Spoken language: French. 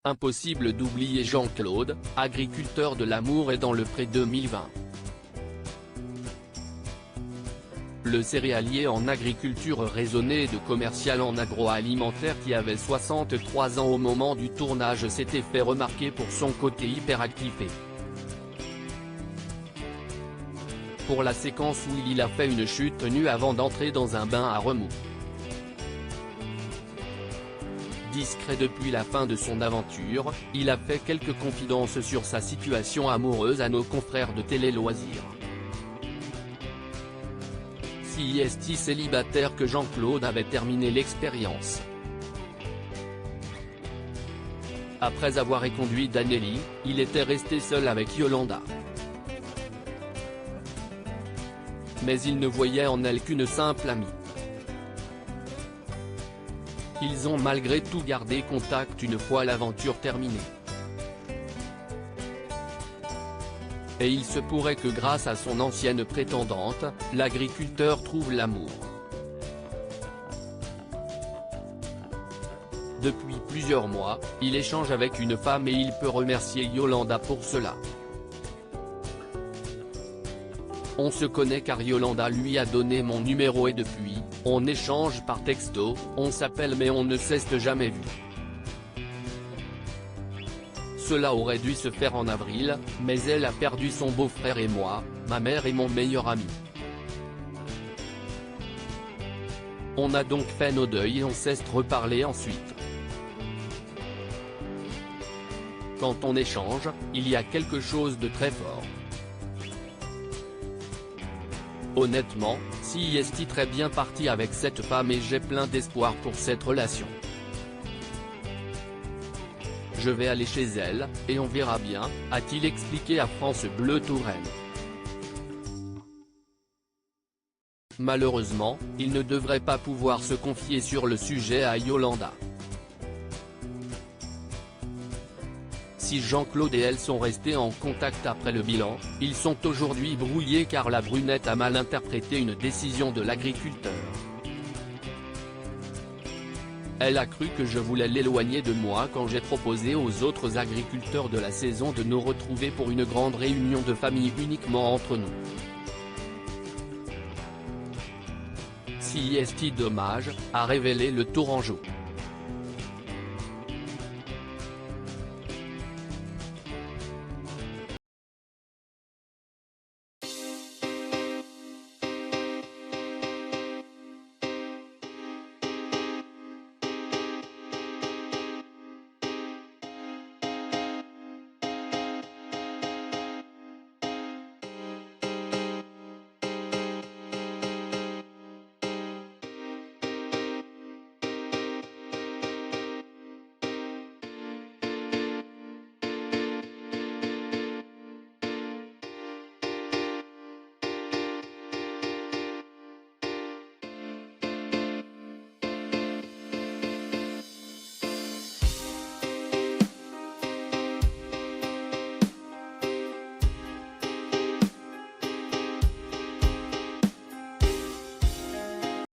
Impossible d'oublier Jean-Claude, agriculteur de l'amour et dans le Pré 2020. Le céréalier en agriculture raisonnée et de commercial en agroalimentaire qui avait 63 ans au moment du tournage s'était fait remarquer pour son côté hyperactif et pour la séquence où il a fait une chute nue avant d'entrer dans un bain à remous. Discret depuis la fin de son aventure, il a fait quelques confidences sur sa situation amoureuse à nos confrères de Télé Loisirs. Si est-il célibataire que Jean-Claude avait terminé l'expérience. Après avoir éconduit Danelli, il était resté seul avec Yolanda. Mais il ne voyait en elle qu'une simple amie. Ils ont malgré tout gardé contact une fois l'aventure terminée. Et il se pourrait que grâce à son ancienne prétendante, l'agriculteur trouve l'amour. Depuis plusieurs mois, il échange avec une femme et il peut remercier Yolanda pour cela. On se connaît car Yolanda lui a donné mon numéro et depuis, on échange par texto, on s'appelle mais on ne s'est jamais vu. Cela aurait dû se faire en avril, mais elle a perdu son beau-frère et moi, ma mère et mon meilleur ami. On a donc fait nos deuils et on s'est reparlé ensuite. Quand on échange, il y a quelque chose de très fort. Honnêtement, si est très bien parti avec cette femme et j'ai plein d'espoir pour cette relation. Je vais aller chez elle, et on verra bien, a-t-il expliqué à France Bleu Touraine. Malheureusement, il ne devrait pas pouvoir se confier sur le sujet à Yolanda. Si Jean-Claude et elle sont restés en contact après le bilan, ils sont aujourd'hui brouillés car la brunette a mal interprété une décision de l'agriculteur. Elle a cru que je voulais l'éloigner de moi quand j'ai proposé aux autres agriculteurs de la saison de nous retrouver pour une grande réunion de famille uniquement entre nous. Si est dommage, a révélé le Tourangeau.